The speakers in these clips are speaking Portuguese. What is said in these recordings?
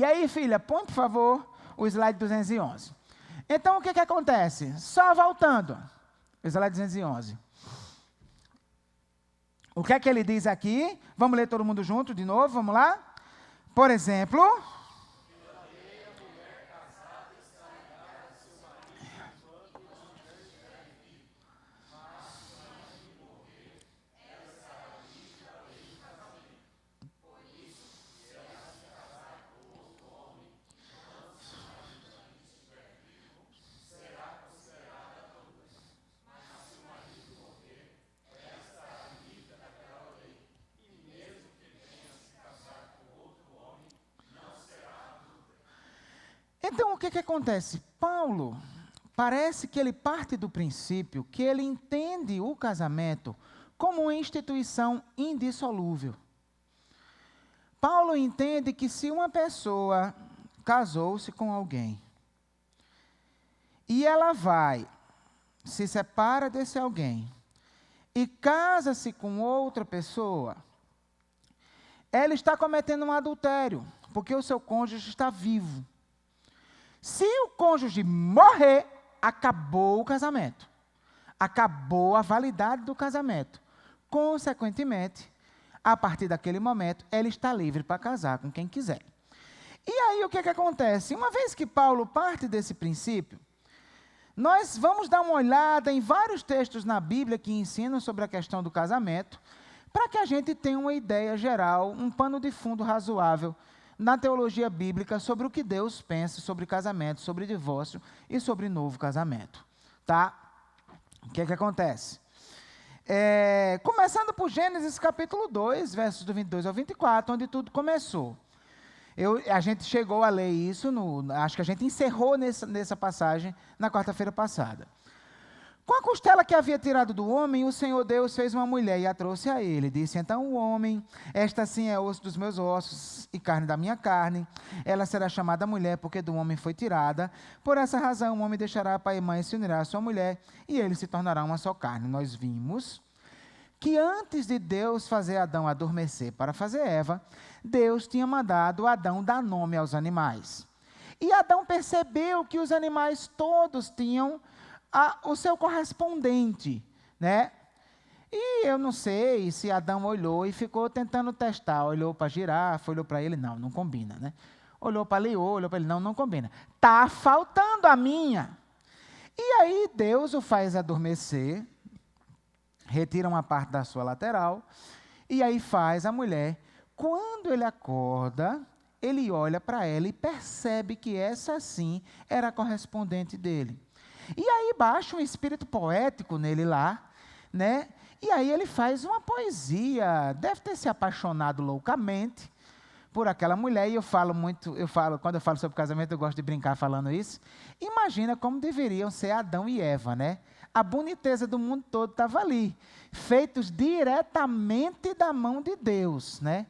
E aí, filha, põe, por favor, o slide 211. Então, o que acontece? Só voltando. O slide 211. O que é que ele diz aqui? Vamos ler todo mundo junto de novo, vamos lá? Por exemplo... Então, o que acontece? Paulo, parece que ele parte do princípio que ele entende o casamento como uma instituição indissolúvel. Paulo entende que se uma pessoa casou-se com alguém e ela se separa desse alguém e casa-se com outra pessoa, ela está cometendo um adultério, porque o seu cônjuge está vivo. Se o cônjuge morrer, acabou o casamento. Acabou a validade do casamento. Consequentemente, a partir daquele momento, ela está livre para casar com quem quiser. E aí, o que acontece? Uma vez que Paulo parte desse princípio, nós vamos dar uma olhada em vários textos na Bíblia que ensinam sobre a questão do casamento, para que a gente tenha uma ideia geral, um pano de fundo razoável na teologia bíblica sobre o que Deus pensa sobre casamento, sobre divórcio e sobre novo casamento. Tá? O que acontece? Começando por Gênesis capítulo 2, versos do 22 ao 24, onde tudo começou. A gente chegou a ler isso, acho que a gente encerrou nessa passagem na quarta-feira passada. Com a costela que havia tirado do homem, o Senhor Deus fez uma mulher e a trouxe a ele. Disse, então o homem, esta sim é osso dos meus ossos e carne da minha carne. Ela será chamada mulher, porque do homem foi tirada. Por essa razão, o homem deixará pai e mãe e se unirá à sua mulher, e eles se tornarão uma só carne. Nós vimos que antes de Deus fazer Adão adormecer para fazer Eva, Deus tinha mandado Adão dar nome aos animais. E Adão percebeu que os animais todos tinham o seu correspondente, né? E eu não sei se Adão olhou e ficou tentando testar. Olhou para a girafa, olhou para ele, não combina, né? Olhou para a leoa, olhou para ele, não combina. Está faltando a minha. E aí Deus o faz adormecer, retira uma parte da sua lateral, e aí faz a mulher. Quando ele acorda, ele olha para ela e percebe que essa sim era a correspondente dele. E aí baixa um espírito poético nele lá, né? E aí ele faz uma poesia, deve ter se apaixonado loucamente por aquela mulher, e quando eu falo sobre casamento, eu gosto de brincar falando isso. Imagina como deveriam ser Adão e Eva, né? A boniteza do mundo todo estava ali, feitos diretamente da mão de Deus, né?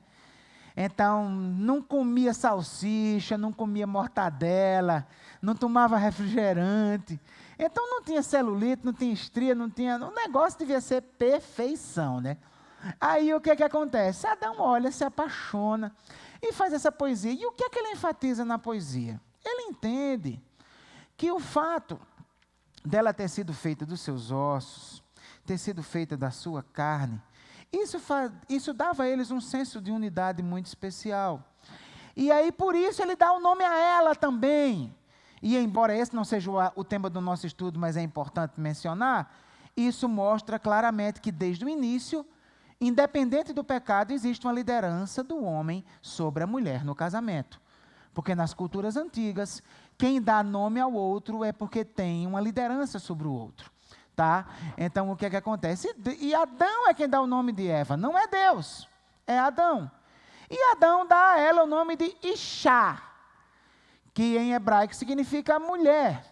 Então, não comia salsicha, não comia mortadela, não tomava refrigerante. Então, não tinha celulite, não tinha estria, não tinha... O negócio devia ser perfeição, né? Aí, o que acontece? Adão olha, se apaixona e faz essa poesia. E o que ele enfatiza na poesia? Ele entende que o fato dela ter sido feita dos seus ossos, ter sido feita da sua carne, isso dava a eles um senso de unidade muito especial. E aí, por isso, ele dá o nome a ela também. E embora esse não seja o tema do nosso estudo, mas é importante mencionar, isso mostra claramente que desde o início, independente do pecado, existe uma liderança do homem sobre a mulher no casamento. Porque nas culturas antigas, quem dá nome ao outro é porque tem uma liderança sobre o outro. Tá? Então, o que acontece? E Adão é quem dá o nome de Eva, não é Deus, é Adão. E Adão dá a ela o nome de Ishá, que em hebraico significa mulher.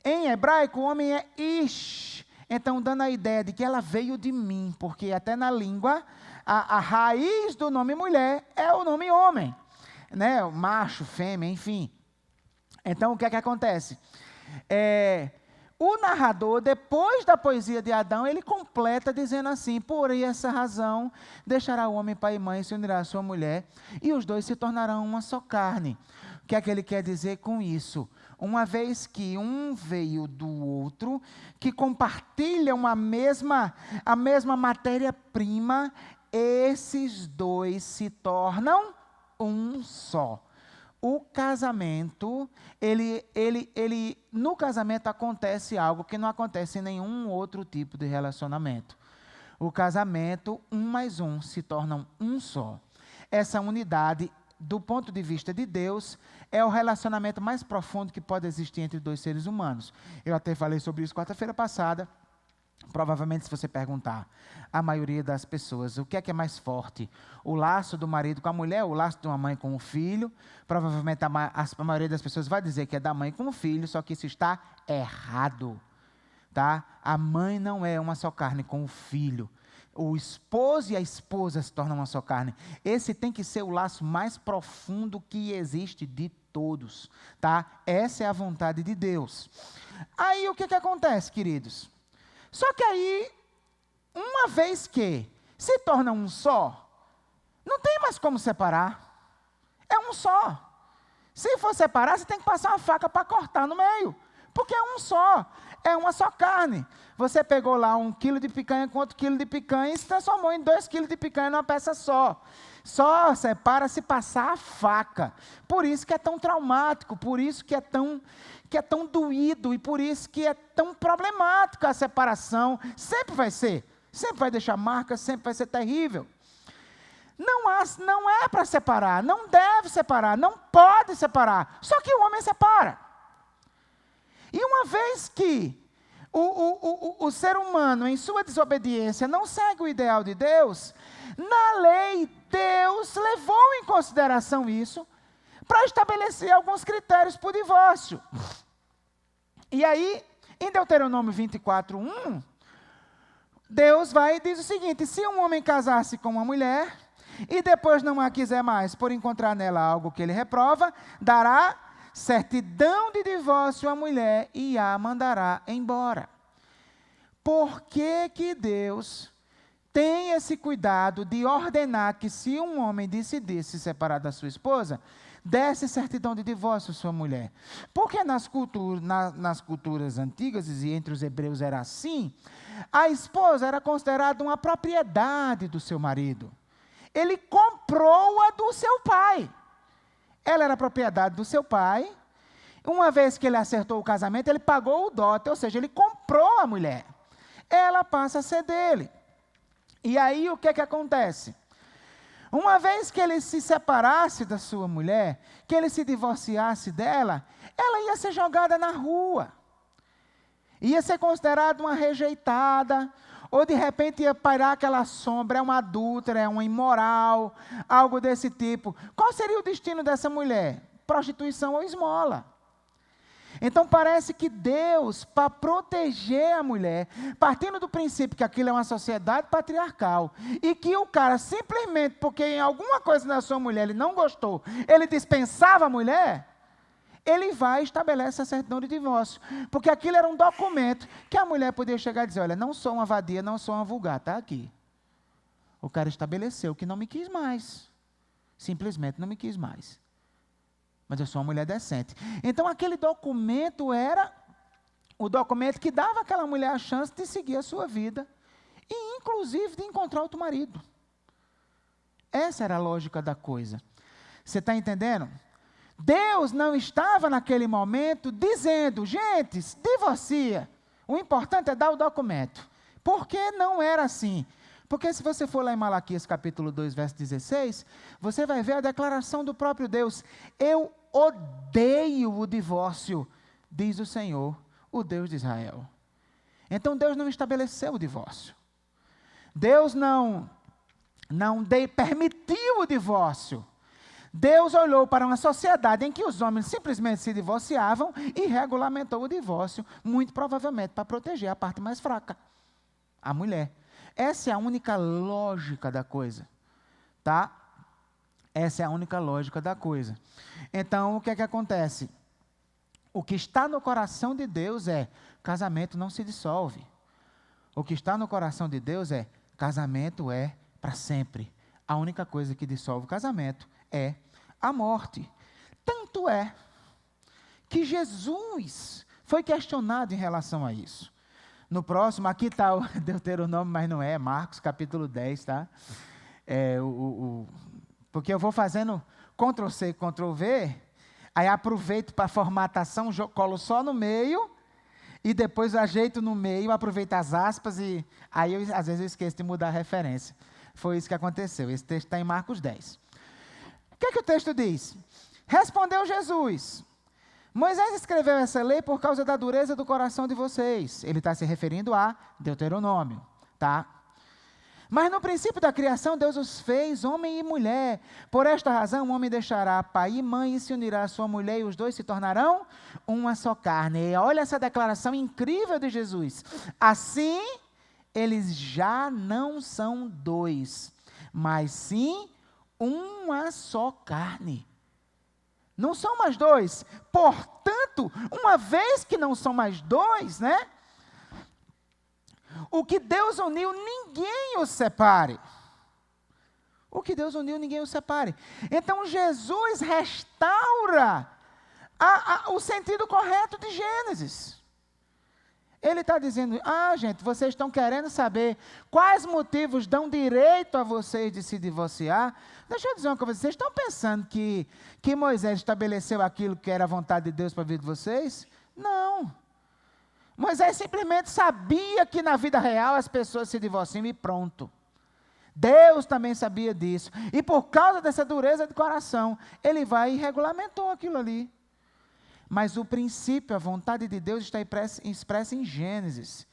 Em hebraico, o homem é Ish. Então, dando a ideia de que ela veio de mim, porque até na língua, a raiz do nome mulher é o nome homem, né? Macho, fêmea, enfim. Então, o que acontece? o narrador, depois da poesia de Adão, ele completa dizendo assim: por essa razão, deixará o homem pai e mãe, se unirá à sua mulher, e os dois se tornarão uma só carne. O que é que ele quer dizer com isso? Uma vez que um veio do outro, que compartilham a mesma matéria-prima, esses dois se tornam um só. O casamento, no casamento acontece algo que não acontece em nenhum outro tipo de relacionamento. O casamento, 1 mais 1, se tornam um só. Essa unidade, do ponto de vista de Deus, é o relacionamento mais profundo que pode existir entre dois seres humanos. Eu até falei sobre isso quarta-feira passada. Provavelmente, se você perguntar à maioria das pessoas o que é mais forte, o laço do marido com a mulher, ou o laço de uma mãe com o filho, provavelmente a maioria das pessoas vai dizer que é da mãe com o filho, só que isso está errado. Tá? A mãe não é uma só carne com o filho. O esposo e a esposa se tornam uma só carne. Esse tem que ser o laço mais profundo que existe de todos. Tá? Essa é a vontade de Deus. Aí o que acontece, queridos? Só que aí, uma vez que se torna um só, não tem mais como separar. É um só. Se for separar, você tem que passar uma faca para cortar no meio. Porque é um só. É uma só carne. Você pegou lá 1 quilo de picanha com outro quilo de picanha e se transformou em 2 quilos de picanha numa peça só. Só separa se passar a faca. Por isso que é tão traumático, por isso que é tão doído e por isso que é tão problemática a separação. Sempre vai ser. Sempre vai deixar marca, sempre vai ser terrível. Não é para separar, não deve separar, não pode separar. Só que o homem separa. E uma vez que o ser humano, em sua desobediência, não segue o ideal de Deus, na lei, Deus levou em consideração isso para estabelecer alguns critérios para o divórcio. E aí, em Deuteronômio 24:1, Deus vai e diz o seguinte: se um homem casar-se com uma mulher e depois não a quiser mais, por encontrar nela algo que ele reprova, dará certidão de divórcio à mulher e a mandará embora. Por que que Deus tem esse cuidado de ordenar que, se um homem decidir se separar da sua esposa, desse certidão de divórcio à sua mulher? Porque nas culturas antigas, e entre os hebreus era assim, a esposa era considerada uma propriedade do seu marido. Ele comprou-a do seu pai. Ela era propriedade do seu pai. Uma vez que ele acertou o casamento, ele pagou o dote, ou seja, ele comprou a mulher. Ela passa a ser dele. E aí o que acontece? Uma vez que ele se separasse da sua mulher, que ele se divorciasse dela, ela ia ser jogada na rua. Ia ser considerada uma rejeitada, ou de repente ia pairar aquela sombra, é uma adúltera, é uma imoral, algo desse tipo. Qual seria o destino dessa mulher? Prostituição ou esmola. Então parece que Deus, para proteger a mulher, partindo do princípio que aquilo é uma sociedade patriarcal, e que o cara simplesmente, porque em alguma coisa da sua mulher ele não gostou, ele dispensava a mulher, ele vai e estabelece a certidão de divórcio. Porque aquilo era um documento que a mulher podia chegar e dizer: olha, não sou uma vadia, não sou uma vulgar, está aqui. O cara estabeleceu que não me quis mais. Simplesmente não me quis mais. Mas eu sou uma mulher decente. Então aquele documento era o documento que dava àquela mulher a chance de seguir a sua vida. E inclusive de encontrar outro marido. Essa era a lógica da coisa. Você está entendendo? Deus não estava naquele momento dizendo: gente, divorcia. O importante é dar o documento. Por que não era assim? Porque se você for lá em Malaquias capítulo 2, verso 16, você vai ver a declaração do próprio Deus: eu odeio o divórcio, diz o Senhor, o Deus de Israel. Então Deus não estabeleceu o divórcio. Deus não permitiu o divórcio. Deus olhou para uma sociedade em que os homens simplesmente se divorciavam e regulamentou o divórcio, muito provavelmente para proteger a parte mais fraca, a mulher. Essa é a única lógica da coisa, tá? Essa é a única lógica da coisa. Então, o que acontece? O que está no coração de Deus é: casamento não se dissolve. O que está no coração de Deus é: casamento é para sempre. A única coisa que dissolve o casamento é a morte. Tanto é que Jesus foi questionado em relação a isso. No próximo, aqui está o Deuteronômio, mas não é, Marcos capítulo 10, tá? Porque eu vou fazendo Ctrl+C, Ctrl+V, aí aproveito para a formatação, colo só no meio, e depois ajeito no meio, aproveito as aspas, e aí às vezes eu esqueço de mudar a referência. Foi isso que aconteceu. Esse texto está em Marcos 10. O que é que o texto diz? Respondeu Jesus: Moisés escreveu essa lei por causa da dureza do coração de vocês. Ele está se referindo a Deuteronômio, tá? Mas no princípio da criação, Deus os fez homem e mulher. Por esta razão, o homem deixará pai e mãe e se unirá à sua mulher, e os dois se tornarão uma só carne. E olha essa declaração incrível de Jesus. Assim, eles já não são dois, mas sim uma só carne. Não são mais dois. Portanto, uma vez que não são mais dois, né? O que Deus uniu, ninguém os separe. O que Deus uniu, ninguém os separe. Então, Jesus restaura o sentido correto de Gênesis. Ele está dizendo: gente, vocês estão querendo saber quais motivos dão direito a vocês de se divorciar? Deixa eu dizer uma coisa, vocês estão pensando que Moisés estabeleceu aquilo que era a vontade de Deus para a vida de vocês? Não. Moisés simplesmente sabia que na vida real as pessoas se divorciam e pronto. Deus também sabia disso. E por causa dessa dureza de coração, ele vai e regulamentou aquilo ali. Mas o princípio, a vontade de Deus está expressa em Gênesis.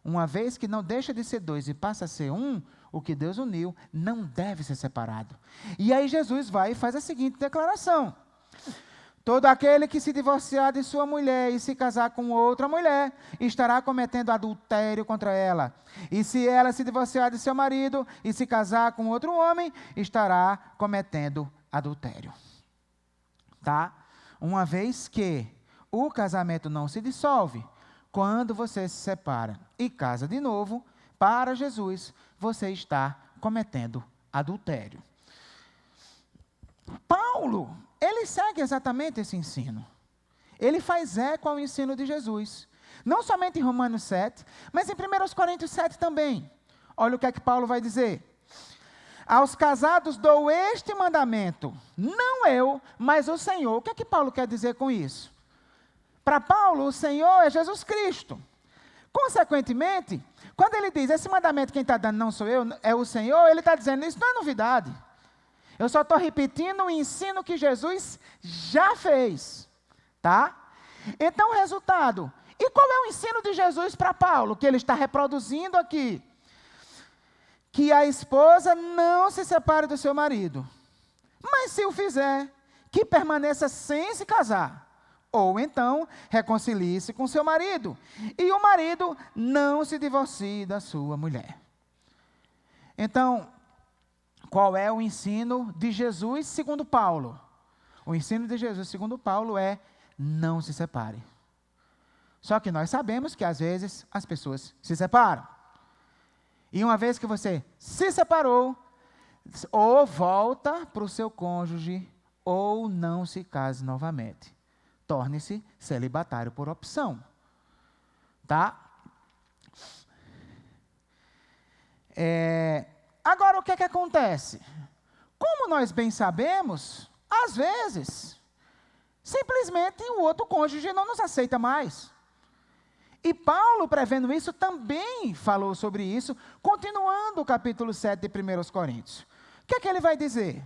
Uma vez que não deixa de ser dois e passa a ser um, o que Deus uniu não deve ser separado. E aí Jesus vai e faz a seguinte declaração: todo aquele que se divorciar de sua mulher e se casar com outra mulher, estará cometendo adultério contra ela. E se ela se divorciar de seu marido e se casar com outro homem, estará cometendo adultério. Tá? Uma vez que o casamento não se dissolve, quando você se separa e casa de novo, para Jesus, você está cometendo adultério. Paulo, ele segue exatamente esse ensino. Ele faz eco ao ensino de Jesus. Não somente em Romanos 7, mas em 1 Coríntios 7 também. Olha o que é que Paulo vai dizer. Aos casados dou este mandamento, não eu, mas o Senhor. O que é que Paulo quer dizer com isso? Para Paulo, o Senhor é Jesus Cristo. Consequentemente, quando ele diz, esse mandamento quem está dando não sou eu, é o Senhor, ele está dizendo, isso não é novidade. Eu só estou repetindo o ensino que Jesus já fez. Tá? Então, resultado. E qual é o ensino de Jesus para Paulo, que ele está reproduzindo aqui? Que a esposa não se separe do seu marido. Mas se o fizer, que permaneça sem se casar. Ou então, reconcilie-se com seu marido. E o marido não se divorcie da sua mulher. Então, qual é o ensino de Jesus segundo Paulo? O ensino de Jesus segundo Paulo é: não se separe. Só que nós sabemos que às vezes as pessoas se separam. E uma vez que você se separou, ou volta para o seu cônjuge, ou não se case novamente. Torne-se celibatário por opção. Tá? Agora, o que é que acontece? Como nós bem sabemos, às vezes, simplesmente o outro cônjuge não nos aceita mais. E Paulo, prevendo isso, também falou sobre isso, continuando o capítulo 7 de 1 Coríntios. O que é que ele vai dizer?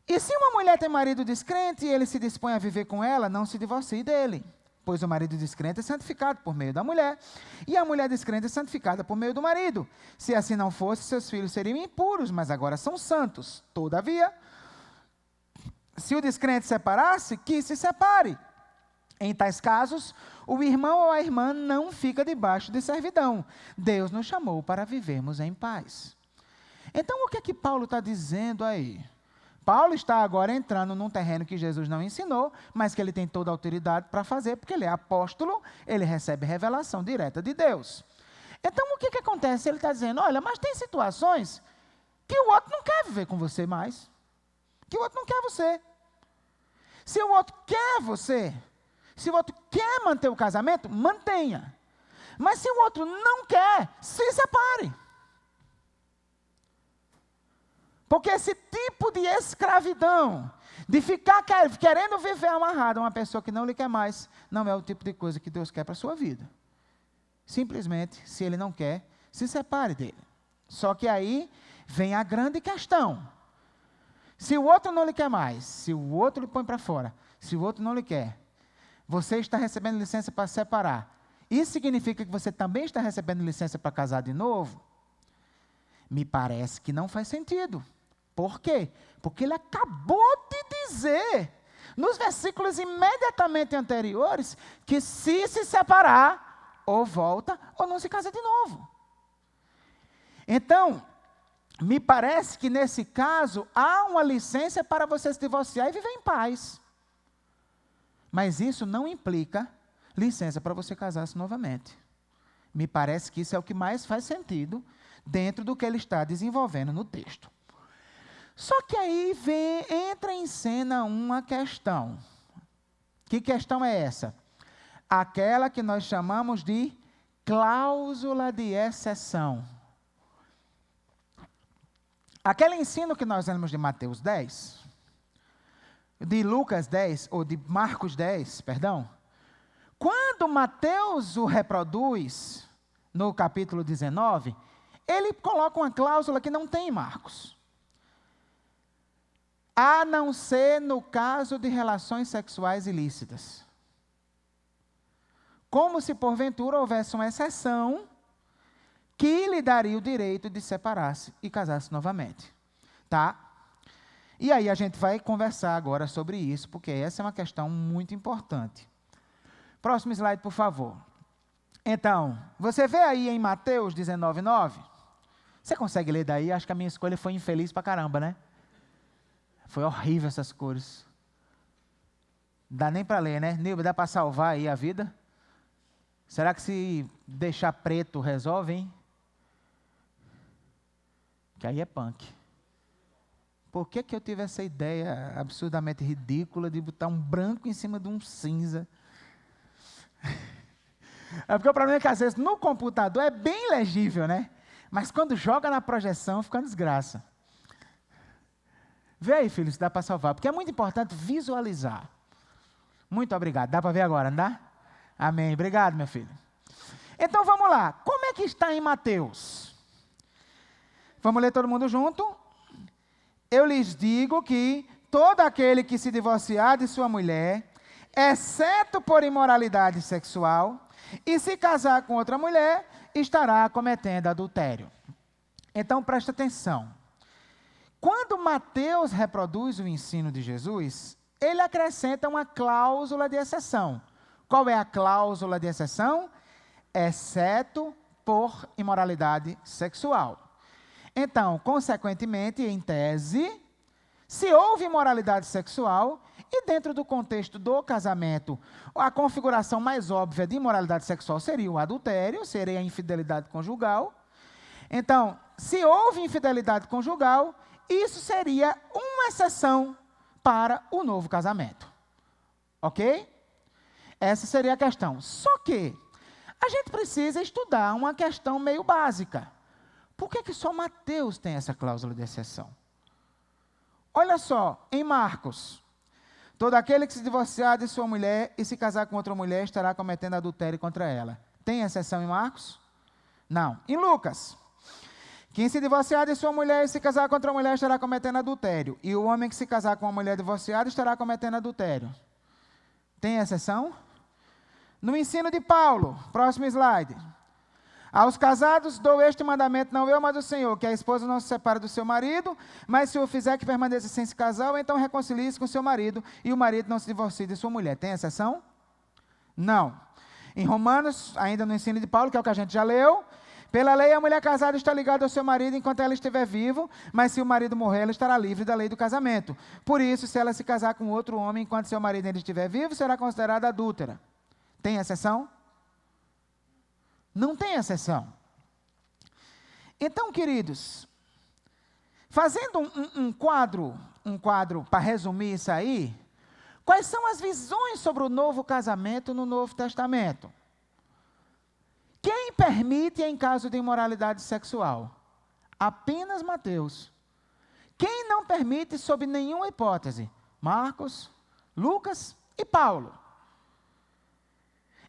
E se uma mulher tem marido descrente e ele se dispõe a viver com ela, não se divorcie dele. Pois o marido descrente é santificado por meio da mulher, e a mulher descrente é santificada por meio do marido. Se assim não fosse, seus filhos seriam impuros, mas agora são santos. Todavia, se o descrente separasse, que se separe. Em tais casos, o irmão ou a irmã não fica debaixo de servidão. Deus nos chamou para vivermos em paz. Então, o que é que Paulo está dizendo aí? Paulo está agora entrando num terreno que Jesus não ensinou, mas que ele tem toda a autoridade para fazer, porque ele é apóstolo, ele recebe revelação direta de Deus. Então, o que acontece? Ele está dizendo, olha, mas tem situações que o outro não quer viver com você mais. Que o outro não quer você. Se o outro quer você, se o outro quer manter o casamento, mantenha. Mas se o outro não quer, se separe. Porque esse tipo de escravidão, de ficar querendo viver amarrado a uma pessoa que não lhe quer mais, não é o tipo de coisa que Deus quer para a sua vida. Simplesmente, se ele não quer, se separe dele. Só que aí vem a grande questão. Se o outro não lhe quer mais, se o outro lhe põe para fora, se o outro não lhe quer, você está recebendo licença para separar. Isso significa que você também está recebendo licença para casar de novo? Me parece que não faz sentido. Por quê? Porque ele acabou de dizer, nos versículos imediatamente anteriores, que se separar, ou volta, ou não se casa de novo. Então, me parece que nesse caso, há uma licença para você se divorciar e viver em paz. Mas isso não implica licença para você casar-se novamente. Me parece que isso é o que mais faz sentido dentro do que ele está desenvolvendo no texto. Só que aí entra em cena uma questão. Que questão é essa? Aquela que nós chamamos de cláusula de exceção. Aquele ensino que nós lemos de Mateus 10, de Lucas 10, ou de Marcos 10, perdão, quando Mateus o reproduz no capítulo 19, ele coloca uma cláusula que não tem em Marcos. A não ser no caso de relações sexuais ilícitas. Como se porventura houvesse uma exceção que lhe daria o direito de separar-se e casar-se novamente. Tá? E aí a gente vai conversar agora sobre isso, porque essa é uma questão muito importante. Próximo slide, por favor. Então, você vê aí em Mateus 19:9? Você consegue ler daí? Acho que a minha escolha foi infeliz pra caramba, né? Foi horrível essas cores. Dá nem para ler, né? Nilba, dá para salvar aí a vida? Será que se deixar preto resolve, hein? Que aí é punk. Por que eu tive essa ideia absurdamente ridícula de botar um branco em cima de um cinza? É porque o problema é que às vezes no computador é bem legível, né? Mas quando joga na projeção fica uma desgraça. Vê aí, filho, se dá para salvar, porque é muito importante visualizar. Muito obrigado. Dá para ver agora, não dá? Amém. Obrigado, meu filho. Então, vamos lá. Como é que está em Mateus? Vamos ler todo mundo junto? Eu lhes digo que todo aquele que se divorciar de sua mulher, exceto por imoralidade sexual, e se casar com outra mulher, estará cometendo adultério. Então, presta atenção. Quando Mateus reproduz o ensino de Jesus, ele acrescenta uma cláusula de exceção. Qual é a cláusula de exceção? Exceto por imoralidade sexual. Então, consequentemente, em tese, se houve imoralidade sexual, e dentro do contexto do casamento, a configuração mais óbvia de imoralidade sexual seria o adultério, seria a infidelidade conjugal. Então, se houve infidelidade conjugal, isso seria uma exceção para o novo casamento. Ok? Essa seria a questão. Só que a gente precisa estudar uma questão meio básica. Por que só Mateus tem essa cláusula de exceção? Olha só, em Marcos, todo aquele que se divorciar de sua mulher e se casar com outra mulher estará cometendo adultério contra ela. Tem exceção em Marcos? Não. Em Lucas, quem se divorciar de sua mulher e se casar com outra mulher estará cometendo adultério. E o homem que se casar com uma mulher divorciada estará cometendo adultério. Tem exceção? No ensino de Paulo, próximo slide. Aos casados dou este mandamento, não eu, mas o Senhor, que a esposa não se separe do seu marido, mas se o fizer que permaneça sem se casar, ou então reconcilie-se com seu marido, e o marido não se divorcie de sua mulher. Tem exceção? Não. Em Romanos, ainda no ensino de Paulo, que é o que a gente já leu, Pela lei, a mulher casada está ligada ao seu marido enquanto ela estiver vivo, mas se o marido morrer, ela estará livre da lei do casamento. Por isso, se ela se casar com outro homem enquanto seu marido ainda estiver vivo, será considerada adúltera. Tem exceção? Não tem exceção. Então, queridos, fazendo um quadro para resumir isso aí, quais são as visões sobre o novo casamento no Novo Testamento? Quem permite em caso de imoralidade sexual? Apenas Mateus. Quem não permite sob nenhuma hipótese? Marcos, Lucas e Paulo.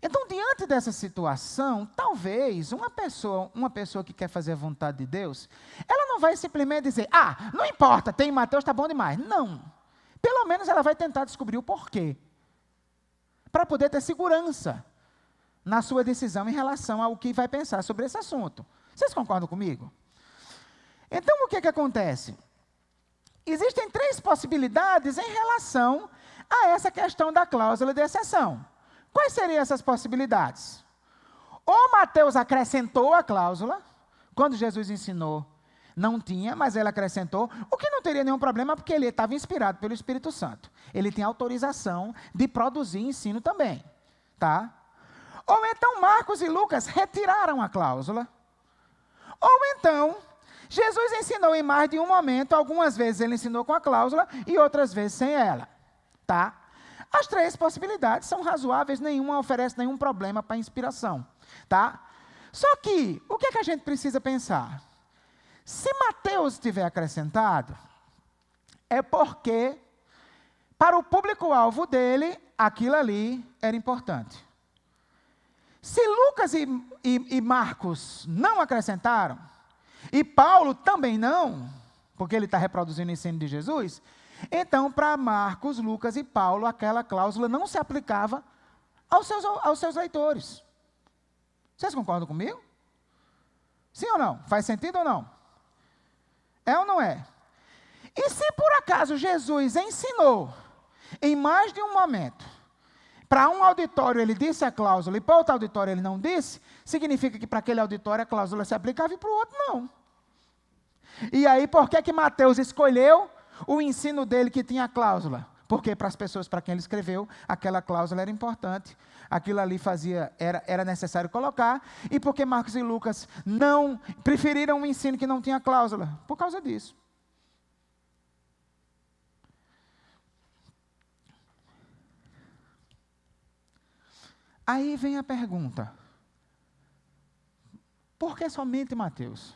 Então, diante dessa situação, talvez uma pessoa que quer fazer a vontade de Deus, ela não vai simplesmente dizer, não importa, tem Mateus, está bom demais. Não. Pelo menos ela vai tentar descobrir o porquê. Para poder ter segurança na sua decisão em relação ao que vai pensar sobre esse assunto. Vocês concordam comigo? Então, o que acontece? Existem 3 possibilidades em relação a essa questão da cláusula de exceção. Quais seriam essas possibilidades? Ou Mateus acrescentou a cláusula, quando Jesus ensinou, não tinha, mas ele acrescentou, o que não teria nenhum problema, porque ele estava inspirado pelo Espírito Santo. Ele tem autorização de produzir ensino também. Tá? Ou então Marcos e Lucas retiraram a cláusula. Ou então, Jesus ensinou em mais de um momento, algumas vezes ele ensinou com a cláusula e outras vezes sem ela. Tá? As 3 possibilidades são razoáveis, nenhuma oferece nenhum problema para a inspiração. Tá? Só que, o que a gente precisa pensar? Se Mateus tiver acrescentado, é porque, para o público-alvo dele, aquilo ali era importante. Se Lucas e Marcos não acrescentaram, e Paulo também não, porque ele está reproduzindo o ensino de Jesus, então, para Marcos, Lucas e Paulo, aquela cláusula não se aplicava aos seus leitores. Vocês concordam comigo? Sim ou não? Faz sentido ou não? É ou não é? E se por acaso Jesus ensinou, em mais de um momento, para um auditório ele disse a cláusula e para outro auditório ele não disse, significa que para aquele auditório a cláusula se aplicava e para o outro não. E aí, por que Mateus escolheu o ensino dele que tinha a cláusula? Porque para as pessoas para quem ele escreveu, aquela cláusula era importante, aquilo ali era necessário colocar, e porque Marcos e Lucas não preferiram um ensino que não tinha cláusula? Por causa disso. Aí vem a pergunta, por que somente Mateus?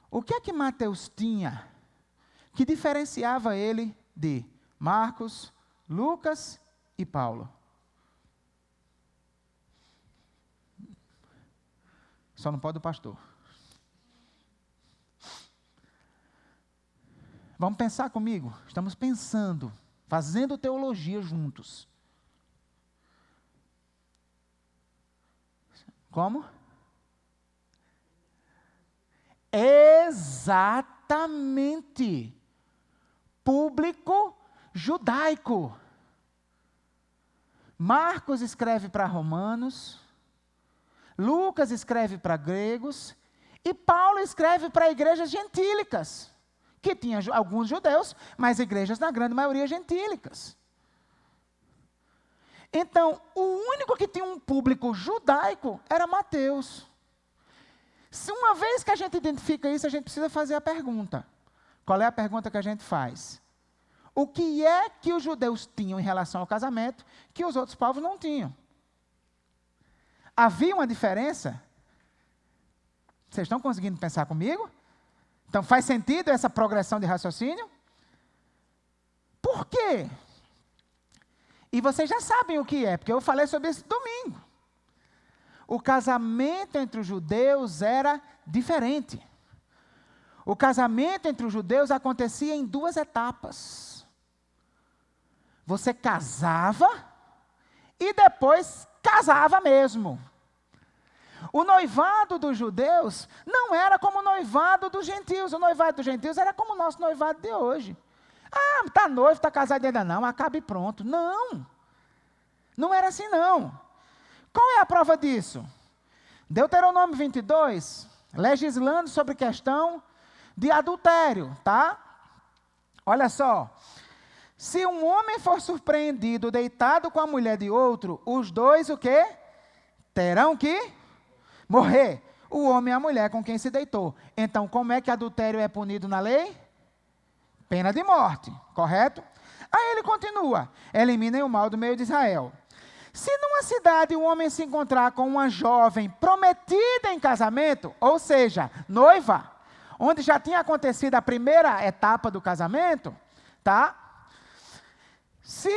O que é que Mateus tinha que diferenciava ele de Marcos, Lucas e Paulo? Só não pode o pastor. Vamos pensar comigo? Estamos pensando, fazendo teologia juntos. Como? Exatamente. Público judaico. Marcos escreve para romanos, Lucas escreve para gregos, e Paulo escreve para igrejas gentílicas, que tinha alguns judeus, mas igrejas na grande maioria gentílicas. Então, o único que tinha um público judaico era Mateus. Se uma vez que a gente identifica isso, a gente precisa fazer a pergunta. Qual é a pergunta que a gente faz? O que é que os judeus tinham em relação ao casamento que os outros povos não tinham? Havia uma diferença? Vocês estão conseguindo pensar comigo? Então, faz sentido essa progressão de raciocínio? Por quê? E vocês já sabem o que é, porque eu falei sobre isso domingo. O casamento entre os judeus era diferente. O casamento entre os judeus acontecia em 2 etapas. Você casava e depois casava mesmo. O noivado dos judeus não era como o noivado dos gentios. O noivado dos gentios era como o nosso noivado de hoje. Está noivo, está casado ainda não, acaba e pronto. Não. Não era assim não. Qual é a prova disso? Deuteronômio 22, legislando sobre questão de adultério, tá? Olha só. Se um homem for surpreendido deitado com a mulher de outro, os dois o quê? Terão que morrer. O homem e a mulher com quem se deitou. Então, como é que adultério é punido na lei? Pena de morte, correto? Aí ele continua. Eliminem o mal do meio de Israel. Se numa cidade um homem se encontrar com uma jovem prometida em casamento, ou seja, noiva, onde já tinha acontecido a primeira etapa do casamento, tá? Se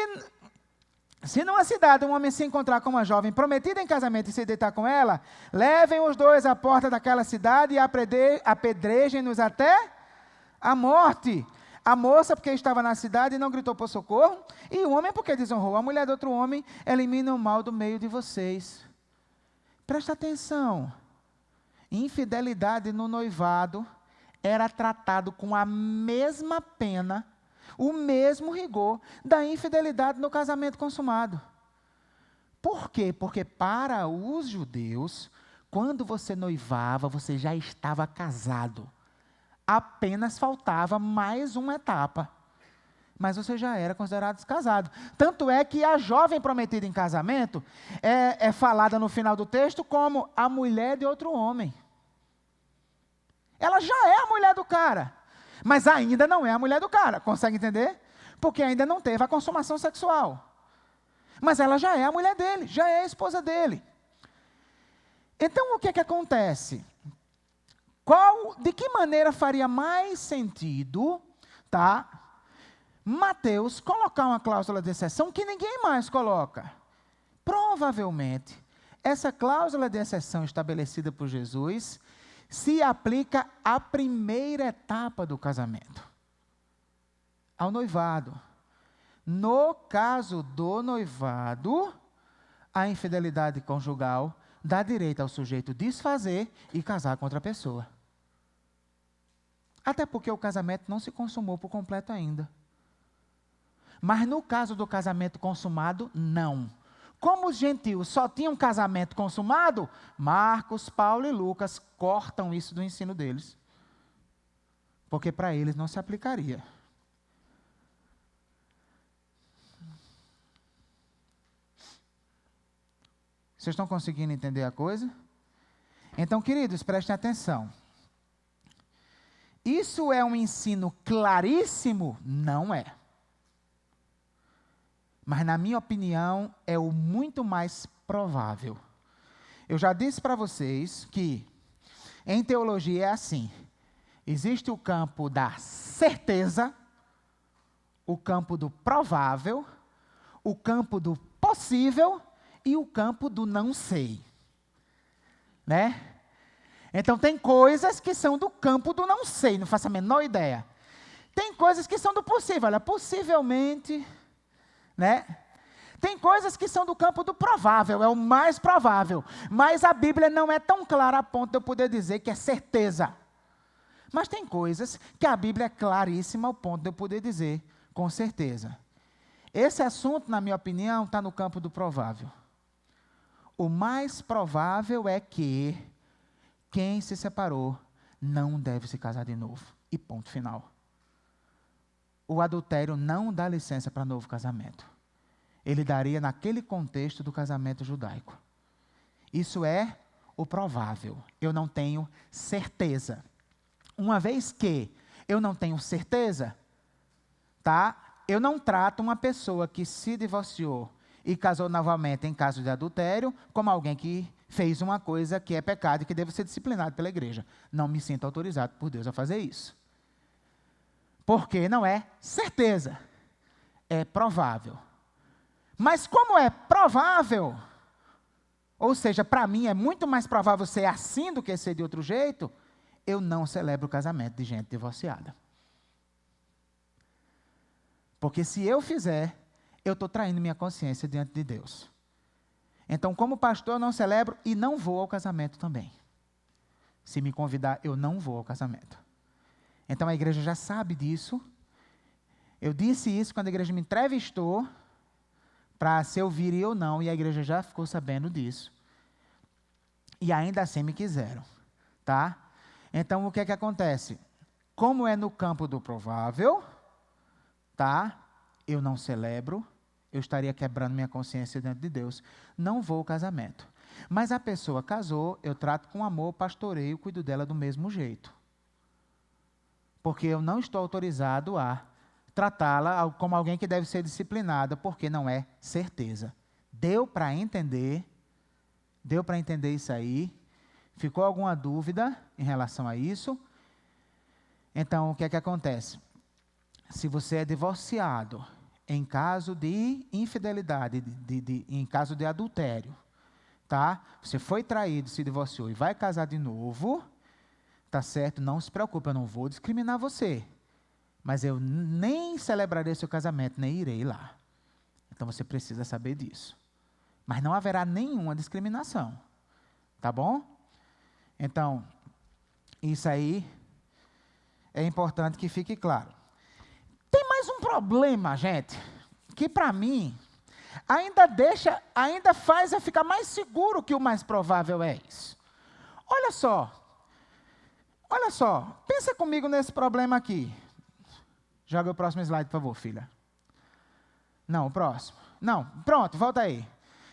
numa cidade um homem se encontrar com uma jovem prometida em casamento e se deitar com ela, levem os dois à porta daquela cidade e apedrejem-nos até a morte. A moça, porque estava na cidade e não gritou por socorro, e o homem, porque desonrou a mulher de outro homem, elimina o mal do meio de vocês. Presta atenção. Infidelidade no noivado era tratado com a mesma pena, o mesmo rigor da infidelidade no casamento consumado. Por quê? Porque para os judeus, quando você noivava, você já estava casado. Apenas faltava mais uma etapa. Mas você já era considerado casado. Tanto é que a jovem prometida em casamento é falada no final do texto como a mulher de outro homem. Ela já é a mulher do cara, mas ainda não é a mulher do cara. Consegue entender? Porque ainda não teve a consumação sexual. Mas ela já é a mulher dele, já é a esposa dele. Então o que acontece? De que maneira faria mais sentido, tá, Mateus colocar uma cláusula de exceção que ninguém mais coloca? Provavelmente, essa cláusula de exceção estabelecida por Jesus se aplica à primeira etapa do casamento, ao noivado. No caso do noivado, a infidelidade conjugal dá direito ao sujeito desfazer e casar com outra pessoa. Até porque o casamento não se consumou por completo ainda. Mas no caso do casamento consumado, não. Como os gentios só tinham casamento consumado, Marcos, Paulo e Lucas cortam isso do ensino deles. Porque para eles não se aplicaria. Vocês estão conseguindo entender a coisa? Então, queridos, prestem atenção. Isso é um ensino claríssimo? Não é. Mas, na minha opinião, é o muito mais provável. Eu já disse para vocês que, em teologia, é assim. Existe o campo da certeza, o campo do provável, o campo do possível e o campo do não sei. Né? Então, tem coisas que são do campo do não sei, não faço a menor ideia. Tem coisas que são do possível, olha, possivelmente, né? Tem coisas que são do campo do provável, é o mais provável. Mas a Bíblia não é tão clara a ponto de eu poder dizer que é certeza. Mas tem coisas que a Bíblia é claríssima ao ponto de eu poder dizer com certeza. Esse assunto, na minha opinião, está no campo do provável. O mais provável é que quem se separou não deve se casar de novo. E ponto final. O adultério não dá licença para novo casamento. Ele daria naquele contexto do casamento judaico. Isso é o provável. Eu não tenho certeza. Uma vez que eu não tenho certeza, tá? Eu não trato uma pessoa que se divorciou e casou novamente em caso de adultério como alguém que fez uma coisa que é pecado e que deve ser disciplinado pela igreja. Não me sinto autorizado por Deus a fazer isso. Porque não é certeza, é provável. Mas como é provável, ou seja, para mim é muito mais provável ser assim do que ser de outro jeito, eu não celebro o casamento de gente divorciada. Porque se eu fizer, eu estou traindo minha consciência diante de Deus. Então, como pastor, eu não celebro e não vou ao casamento também. Se me convidar, eu não vou ao casamento. Então, a igreja já sabe disso. Eu disse isso quando a igreja me entrevistou, para se eu viria ou não, e a igreja já ficou sabendo disso. E ainda assim me quiseram, tá? Então, o que é que acontece? Como é no campo do provável, tá? Eu não celebro, eu estaria quebrando minha consciência diante de Deus. Não vou ao casamento. Mas a pessoa casou, eu trato com amor, pastoreio, cuido dela do mesmo jeito. Porque eu não estou autorizado a tratá-la como alguém que deve ser disciplinada, porque não é certeza. Deu para entender isso aí? Ficou alguma dúvida em relação a isso? Então, o que é que acontece? Se você é divorciado em caso de infidelidade, em caso de adultério, tá? Você foi traído, se divorciou e vai casar de novo, tá certo? Não se preocupe, eu não vou discriminar você. Mas eu nem celebrarei seu casamento, nem irei lá. Então você precisa saber disso. Mas não haverá nenhuma discriminação. Tá bom? Então, isso aí é importante que fique claro. Tem mais um problema, gente, que para mim ainda faz eu ficar mais seguro que o mais provável é isso. Olha só, pensa comigo nesse problema aqui. Joga o próximo slide, por favor, filha. Não, o próximo. Não, pronto, volta aí.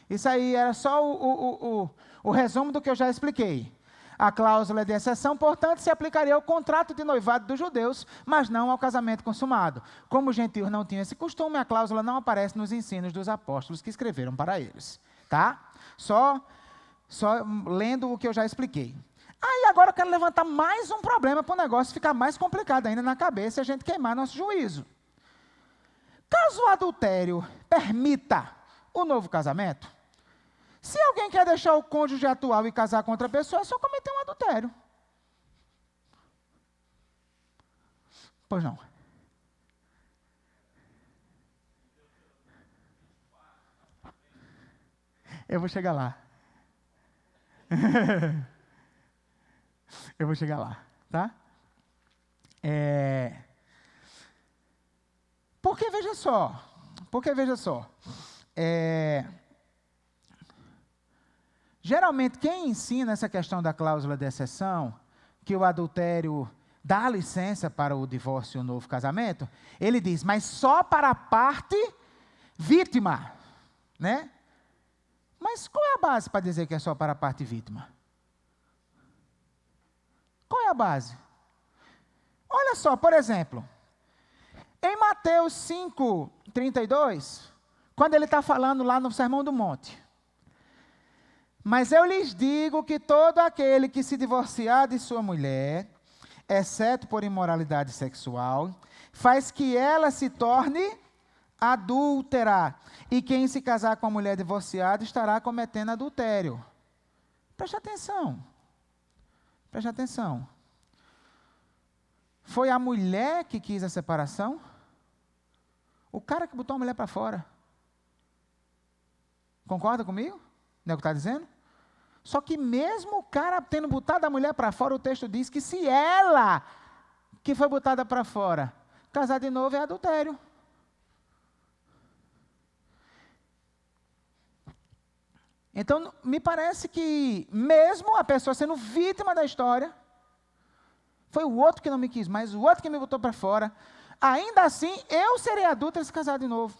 Isso aí era só o resumo do que eu já expliquei. A cláusula de exceção, portanto, se aplicaria ao contrato de noivado dos judeus, mas não ao casamento consumado. Como os gentios não tinham esse costume, a cláusula não aparece nos ensinos dos apóstolos que escreveram para eles. Tá? Só lendo o que eu já expliquei. Aí agora eu quero levantar mais um problema para o negócio ficar mais complicado ainda na cabeça e a gente queimar nosso juízo. Caso o adultério permita o novo casamento, se alguém quer deixar o cônjuge atual e casar com outra pessoa, é só cometer um adultério. Pois não. Eu vou chegar lá. Eu vou chegar lá, tá? Porque veja só, geralmente quem ensina essa questão da cláusula de exceção, que o adultério dá licença para o divórcio e o novo casamento, ele diz, mas só para a parte vítima, né? Mas qual é a base para dizer que é só para a parte vítima? Qual é a base? Olha só, por exemplo, em Mateus 5:32, quando ele está falando lá no Sermão do Monte, mas eu lhes digo que todo aquele que se divorciar de sua mulher, exceto por imoralidade sexual, faz que ela se torne adúltera, e quem se casar com a mulher divorciada estará cometendo adultério. Preste atenção. Preste atenção. Foi a mulher que quis a separação? O cara que botou a mulher para fora. Concorda comigo? Não é o que está dizendo? Só que mesmo o cara tendo botado a mulher para fora, o texto diz que se ela, que foi botada para fora, casar de novo é adultério. Então, me parece que mesmo a pessoa sendo vítima da história, foi o outro que não me quis mais, o outro que me botou para fora, ainda assim, eu serei adulta se casar de novo.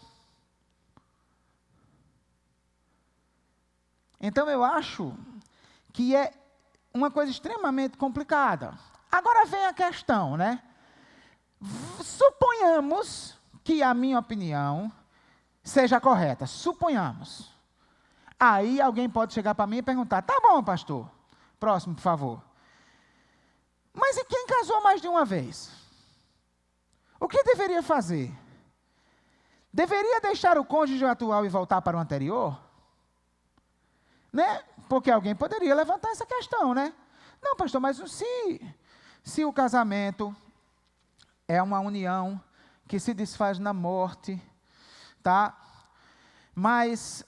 Então, eu acho que é uma coisa extremamente complicada. Agora vem a questão, né? Suponhamos que a minha opinião seja correta. Suponhamos. Aí alguém pode chegar para mim e perguntar, tá bom, pastor, próximo, por favor. Mas e quem casou mais de uma vez? O que deveria fazer? Deveria deixar o cônjuge atual e voltar para o anterior? Né? Porque alguém poderia levantar essa questão, né? Não, pastor, mas se o casamento é uma união que se desfaz na morte, tá? Mas,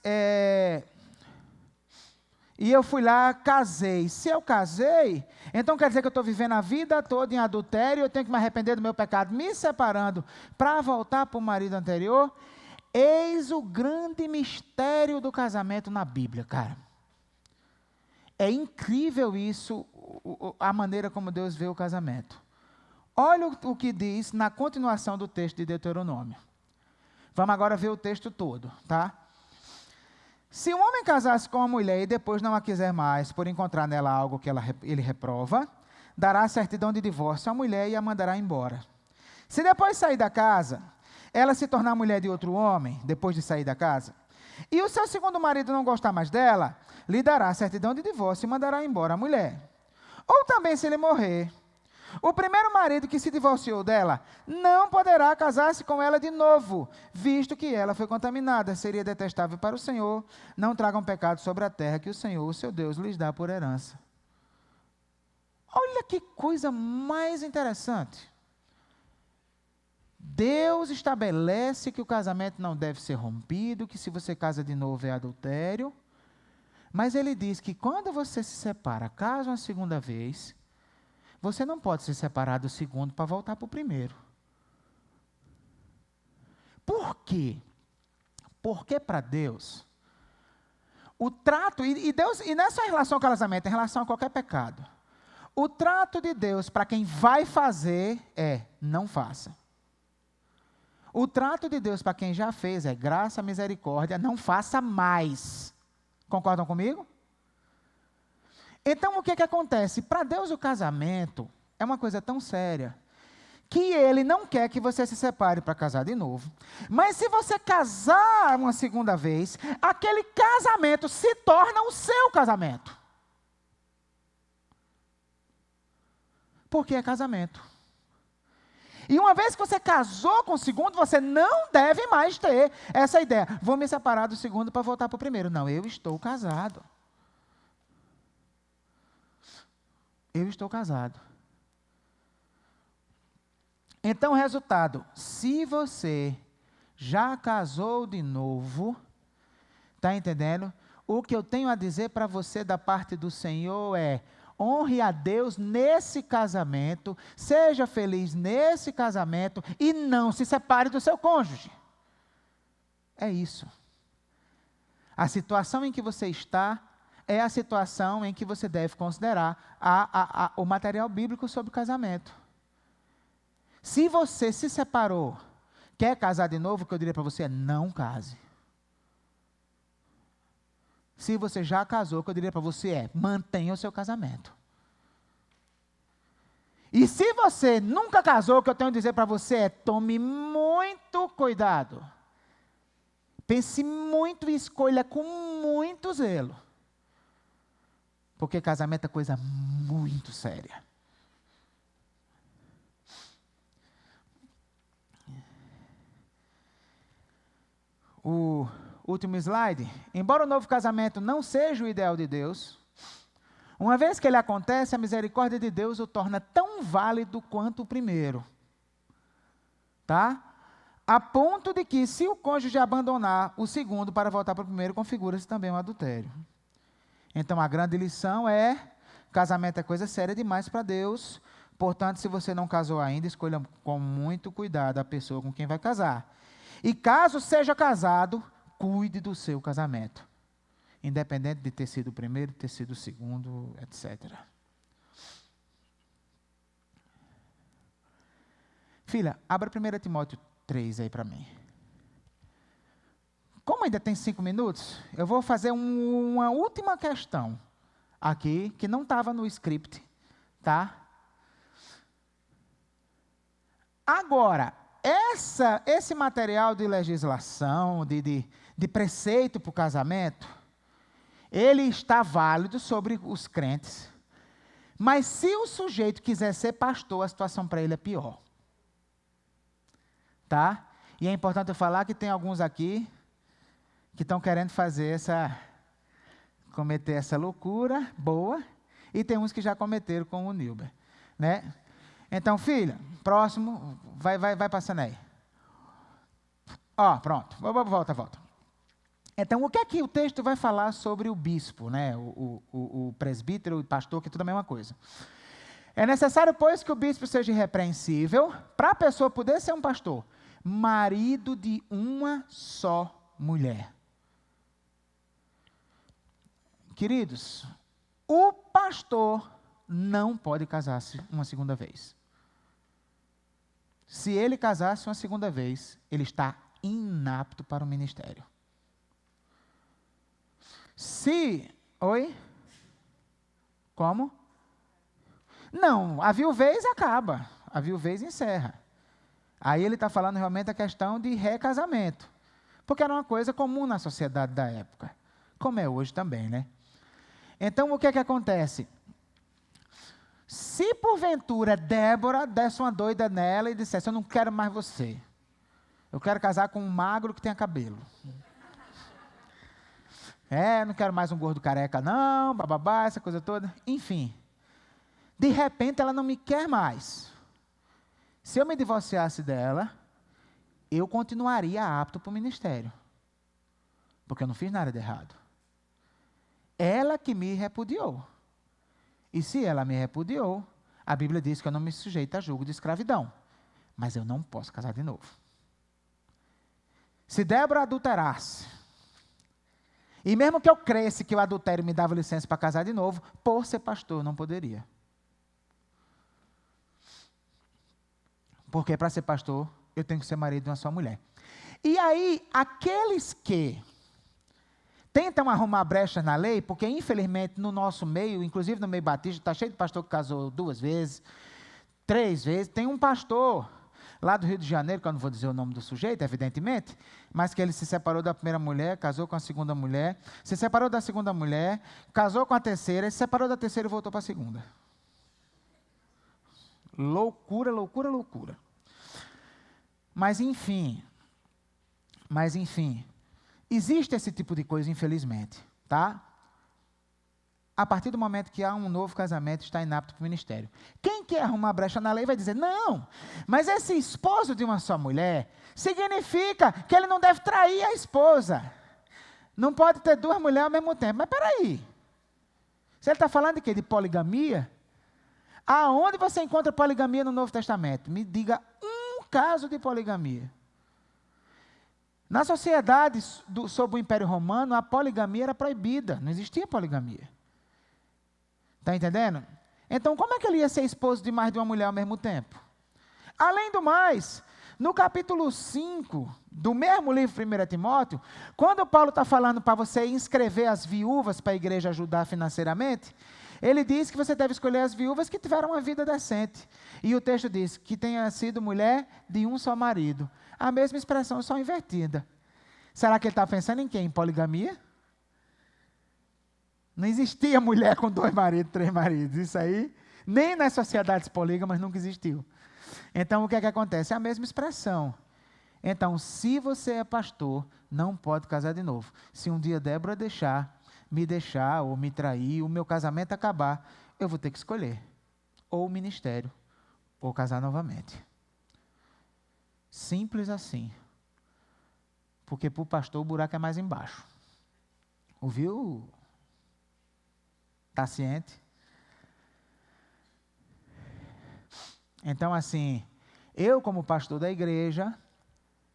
e eu fui lá, casei. Se eu casei, então quer dizer que eu estou vivendo a vida toda em adultério, eu tenho que me arrepender do meu pecado, me separando, para voltar para o marido anterior? Eis o grande mistério do casamento na Bíblia, cara. É incrível isso, a maneira como Deus vê o casamento. Olha o que diz na continuação do texto de Deuteronômio. Vamos agora ver o texto todo, tá? Se um homem casasse com uma mulher e depois não a quiser mais, por encontrar nela algo que ele reprova, dará certidão de divórcio à mulher e a mandará embora. Se depois sair da casa, ela se tornar mulher de outro homem, depois de sair da casa, e o seu segundo marido não gostar mais dela, lhe dará certidão de divórcio e mandará embora a mulher. Ou também, se ele morrer, o primeiro marido que se divorciou dela não poderá casar-se com ela de novo, visto que ela foi contaminada. Seria detestável para o Senhor. Não tragam pecado sobre a terra que o Senhor, o seu Deus, lhes dá por herança. Olha que coisa mais interessante. Deus estabelece que o casamento não deve ser rompido, que se você casa de novo é adultério. Mas ele diz que quando você se separa, casa uma segunda vez, você não pode se separar do segundo para voltar para o primeiro. Por quê? Porque para Deus, o trato, e não é só em relação ao casamento, é em relação a qualquer pecado. O trato de Deus para quem vai fazer é, não faça. O trato de Deus para quem já fez é graça, misericórdia, não faça mais. Concordam comigo? Então, o que acontece? Para Deus, o casamento é uma coisa tão séria que Ele não quer que você se separe para casar de novo. Mas se você casar uma segunda vez, aquele casamento se torna o seu casamento. Porque é casamento. E uma vez que você casou com o segundo, você não deve mais ter essa ideia. Vou me separar do segundo para voltar para o primeiro. Não, eu estou casado. Eu estou casado. Então, resultado, se você já casou de novo, está entendendo? O que eu tenho a dizer para você da parte do Senhor é: honre a Deus nesse casamento, seja feliz nesse casamento e não se separe do seu cônjuge. É isso. A situação em que você está é a situação em que você deve considerar o material bíblico sobre o casamento. Se você se separou, quer casar de novo, o que eu diria para você é: não case. Se você já casou, o que eu diria para você é: mantenha o seu casamento. E se você nunca casou, o que eu tenho a dizer para você é: tome muito cuidado. Pense muito e escolha com muito zelo. Porque casamento é coisa muito séria. O último slide. Embora o novo casamento não seja o ideal de Deus, uma vez que ele acontece, a misericórdia de Deus o torna tão válido quanto o primeiro. Tá? A ponto de que, se o cônjuge abandonar o segundo para voltar para o primeiro, configura-se também um adultério. Então, a grande lição é: casamento é coisa séria demais para Deus. Portanto, se você não casou ainda, escolha com muito cuidado a pessoa com quem vai casar. E caso seja casado, cuide do seu casamento. Independente de ter sido o primeiro, ter sido o segundo, etc. Filha, abra 1 Timóteo 3 aí para mim. Como ainda tem 5 minutos, eu vou fazer uma última questão aqui, que não estava no script, tá? Agora, esse material de legislação, de preceito para o casamento, ele está válido sobre os crentes, mas se o sujeito quiser ser pastor, a situação para ele é pior. Tá? E é importante eu falar que tem alguns aqui que estão querendo cometer essa loucura boa, e tem uns que já cometeram com o Nilber, né? Então, filha, próximo, vai passando aí. Ó, pronto, volta. Então, o que é que o texto vai falar sobre o bispo, né? O presbítero e pastor, que é tudo a mesma coisa. É necessário, pois, que o bispo seja irrepreensível, para a pessoa poder ser um pastor, marido de uma só mulher. Queridos, O pastor não pode casar-se uma segunda vez. Se ele casar-se uma segunda vez, ele está inapto para o ministério. Oi? Como? Não, a viuvez acaba. A viuvez encerra. Aí ele está falando realmente a questão de recasamento. Porque era uma coisa comum na sociedade da época. Como é hoje também, né? Então, o que é que acontece? Se porventura Débora desse uma doida nela e dissesse, eu não quero mais você. Eu quero casar com um magro que tenha cabelo. Não quero mais um gordo careca não, bababá, essa coisa toda. Enfim. De repente ela não me quer mais. Se eu me divorciasse dela, eu continuaria apto para o ministério. Porque eu não fiz nada de errado. Ela que me repudiou. E se ela me repudiou, a Bíblia diz que eu não me sujeito a julgo de escravidão. Mas eu não posso casar de novo. Se Débora adulterasse, e mesmo que eu cresce que o adultério me dava licença para casar de novo, por ser pastor, eu não poderia. Porque para ser pastor, eu tenho que ser marido de uma só mulher. E aí, aqueles que tentam arrumar brechas na lei, porque infelizmente no nosso meio, inclusive no meio batista, está cheio de pastor que casou 2 vezes, 3 vezes. Tem um pastor lá do Rio de Janeiro, que eu não vou dizer o nome do sujeito, evidentemente, mas que ele se separou da primeira mulher, casou com a segunda mulher, se separou da segunda mulher, casou com a terceira, se separou da terceira e voltou para a segunda. Loucura, loucura, loucura. Mas enfim, existe esse tipo de coisa, infelizmente, tá? A partir do momento que há um novo casamento, está inapto para o ministério. Quem quer arrumar brecha na lei vai dizer, não, mas esse esposo de uma só mulher significa que ele não deve trair a esposa. Não pode ter 2 mulheres ao mesmo tempo. Mas peraí, se ele está falando de quê? De poligamia? Aonde você encontra poligamia no Novo Testamento? Me diga um caso de poligamia. Na sociedade sob o Império Romano, a poligamia era proibida, não existia poligamia. Está entendendo? Então, como é que ele ia ser esposo de mais de uma mulher ao mesmo tempo? Além do mais, no capítulo 5 do mesmo livro 1 Timóteo, quando Paulo está falando para você inscrever as viúvas para a igreja ajudar financeiramente, ele diz que você deve escolher as viúvas que tiveram uma vida decente. E o texto diz que tenha sido mulher de um só marido. A mesma expressão, só invertida. Será que ele está pensando em quê? Em poligamia? Não existia mulher com 2 maridos, 3 maridos. Isso aí, nem nas sociedades polígamas nunca existiu. Então, o que é que acontece? É a mesma expressão. Então, se você é pastor, não pode casar de novo. Se um dia Débora me deixar ou me trair, o meu casamento acabar, eu vou ter que escolher. Ou o ministério, ou casar novamente. Simples assim. Porque para o pastor o buraco é mais embaixo. Ouviu? Está ciente? Então, assim, eu como pastor da igreja,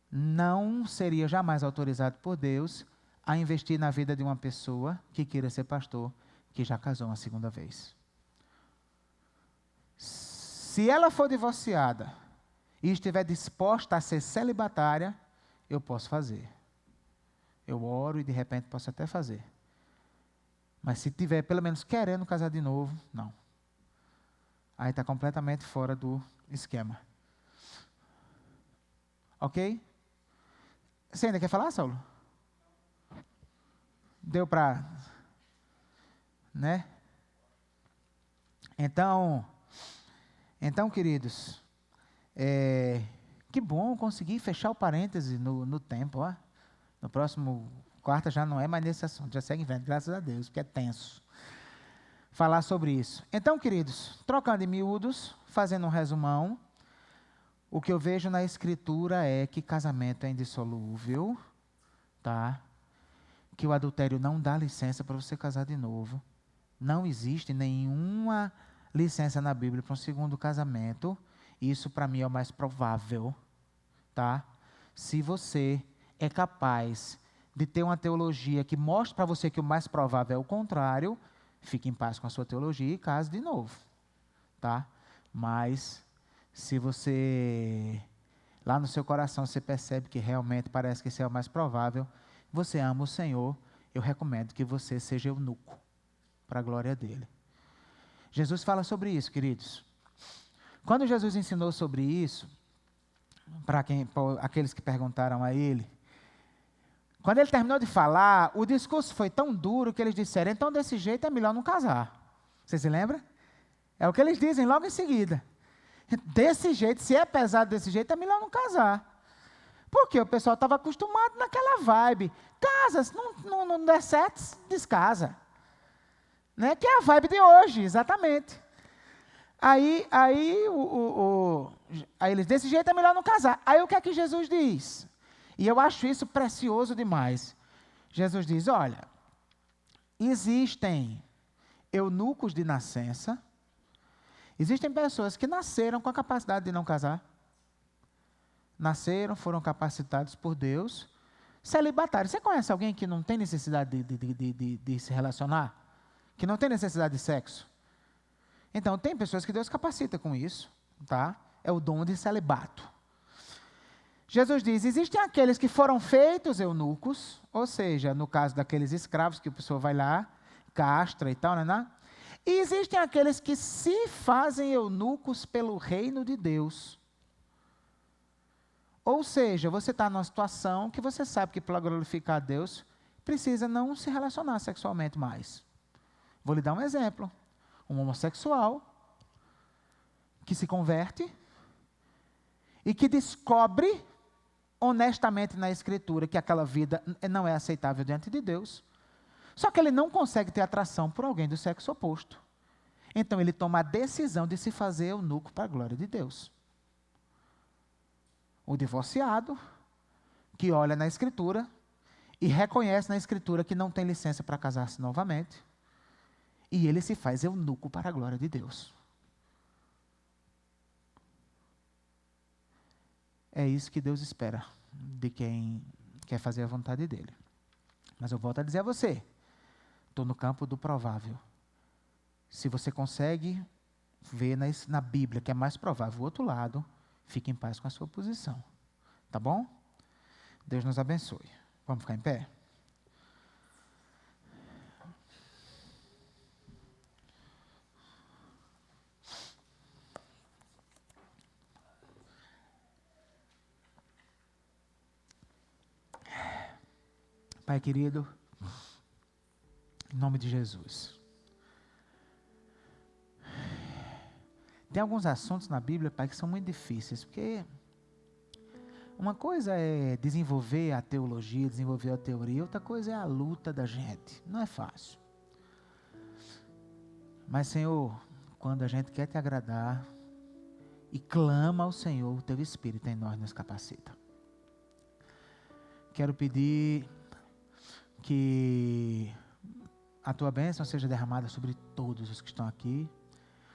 não seria jamais autorizado por Deus a investir na vida de uma pessoa que queira ser pastor, que já casou uma segunda vez. Se ela for divorciada e estiver disposta a ser celibatária, eu posso fazer. Eu oro e de repente posso até fazer. Mas se tiver pelo menos querendo casar de novo, não. Aí está completamente fora do esquema. Ok? Você ainda quer falar, Saulo? Deu para... Né? Então, queridos, que bom conseguir fechar o parêntese no tempo. Ó. No próximo quarta já não é mais nesse assunto, já segue em frente, graças a Deus, porque é tenso falar sobre isso. Então, queridos, trocando em miúdos, fazendo um resumão, o que eu vejo na Escritura é que casamento é indissolúvel, tá? Que o adultério não dá licença para você casar de novo. Não existe nenhuma licença na Bíblia para um segundo casamento. Isso, para mim, é o mais provável, tá? Se você é capaz de ter uma teologia que mostre para você que o mais provável é o contrário, fique em paz com a sua teologia e case de novo, tá? Mas, se você, lá no seu coração, você percebe que realmente parece que esse é o mais provável, você ama o Senhor, eu recomendo que você seja eunuco, para a glória dele. Jesus fala sobre isso, queridos. Quando Jesus ensinou sobre isso, para aqueles que perguntaram a ele, quando ele terminou de falar, o discurso foi tão duro que eles disseram, então desse jeito é melhor não casar. Você se lembra? É o que eles dizem logo em seguida. Desse jeito, se é pesado desse jeito, é melhor não casar. Porque o pessoal estava acostumado naquela vibe. Casa, se não der certo, descasa. Né? Que é a vibe de hoje, exatamente. Aí eles, desse jeito é melhor não casar. Aí o que é que Jesus diz? E eu acho isso precioso demais. Jesus diz, olha, existem eunucos de nascença, existem pessoas que nasceram com a capacidade de não casar, nasceram, foram capacitados por Deus, celibatários. Você conhece alguém que não tem necessidade de se relacionar? Que não tem necessidade de sexo? Então, tem pessoas que Deus capacita com isso, tá? É o dom de celibato. Jesus diz, existem aqueles que foram feitos eunucos, ou seja, no caso daqueles escravos que a pessoa vai lá, castra e tal, né? E existem aqueles que se fazem eunucos pelo reino de Deus. Ou seja, você está numa situação que você sabe que para glorificar a Deus, precisa não se relacionar sexualmente mais. Vou lhe dar um exemplo. Um homossexual que se converte e que descobre honestamente na Escritura que aquela vida não é aceitável diante de Deus. Só que ele não consegue ter atração por alguém do sexo oposto. Então ele toma a decisão de se fazer eunuco para a glória de Deus. O divorciado, que olha na Escritura e reconhece na Escritura que não tem licença para casar-se novamente, e ele se faz eunuco para a glória de Deus. É isso que Deus espera de quem quer fazer a vontade dele. Mas eu volto a dizer a você, estou no campo do provável. Se você consegue ver na Bíblia que é mais provável o outro lado, fique em paz com a sua posição. Tá bom? Deus nos abençoe. Vamos ficar em pé? Pai querido, em nome de Jesus. Tem alguns assuntos na Bíblia, Pai, que são muito difíceis, porque uma coisa é desenvolver a teologia, desenvolver a teoria, outra coisa é a luta da gente. Não é fácil. Mas, Senhor, quando a gente quer te agradar e clama ao Senhor, o Teu Espírito em nós nos capacita. Quero pedir que a Tua bênção seja derramada sobre todos os que estão aqui,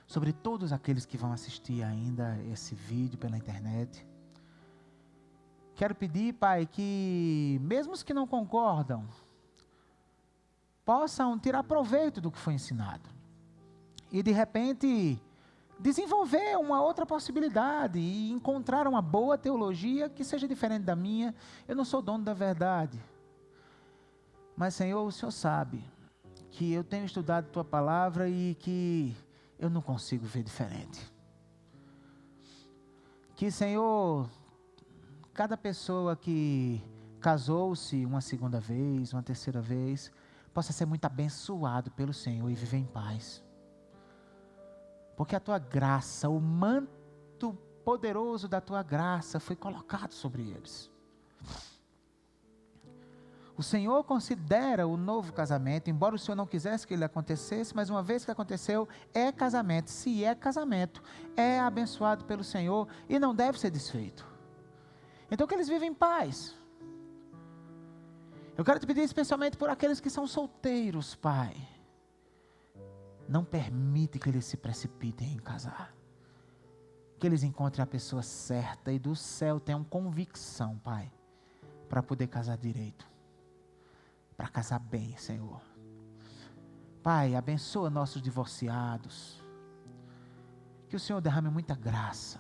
sobre todos aqueles que vão assistir ainda esse vídeo pela internet. Quero pedir, Pai, que mesmo os que não concordam, possam tirar proveito do que foi ensinado. E de repente, desenvolver uma outra possibilidade e encontrar uma boa teologia que seja diferente da minha. Eu não sou dono da verdade. Mas, Senhor, o Senhor sabe que eu tenho estudado Tua palavra e que eu não consigo ver diferente. Que, Senhor, cada pessoa que casou-se uma segunda vez, uma terceira vez, possa ser muito abençoado pelo Senhor e viver em paz. Porque a Tua graça, o manto poderoso da Tua graça foi colocado sobre eles. O Senhor considera o novo casamento, embora o Senhor não quisesse que ele acontecesse, mas uma vez que aconteceu, é casamento. Se é casamento, é abençoado pelo Senhor e não deve ser desfeito. Então que eles vivem em paz. Eu quero te pedir especialmente por aqueles que são solteiros, Pai. Não permite que eles se precipitem em casar. Que eles encontrem a pessoa certa e do céu tenham convicção, Pai, para poder casar direito. Para casar bem, Senhor. Pai, abençoa nossos divorciados. Que o Senhor derrame muita graça.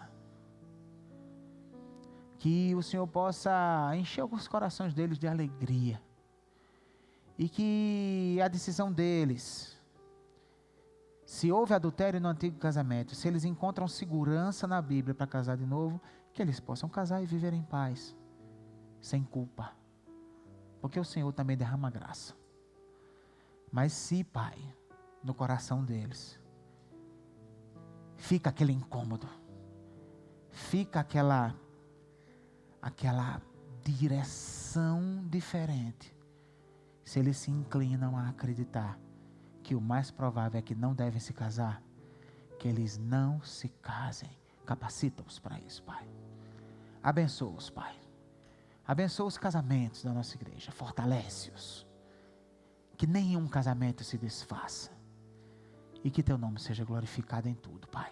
Que o Senhor possa encher os corações deles de alegria. E que a decisão deles, se houve adultério no antigo casamento, se eles encontram segurança na Bíblia para casar de novo, que eles possam casar e viver em paz, sem culpa. Porque o Senhor também derrama graça. Mas se, Pai, no coração deles, fica aquele incômodo, fica aquela direção diferente, se eles se inclinam a acreditar que o mais provável é que não devem se casar, que eles não se casem. Capacita-os para isso, Pai. Abençoa-os, Pai. Abençoa os casamentos da nossa igreja. Fortalece-os. Que nenhum casamento se desfaça. E que teu nome seja glorificado em tudo, Pai.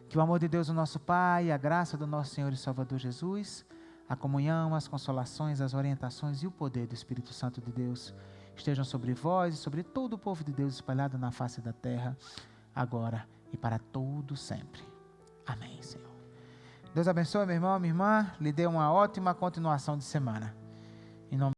Que o amor de Deus, o nosso Pai, a graça do nosso Senhor e Salvador Jesus, a comunhão, as consolações, as orientações e o poder do Espírito Santo de Deus estejam sobre vós e sobre todo o povo de Deus espalhado na face da terra, agora e para todo sempre. Amém, Senhor. Deus abençoe, meu irmão, minha irmã. Lhe dê uma ótima continuação de semana. Em nome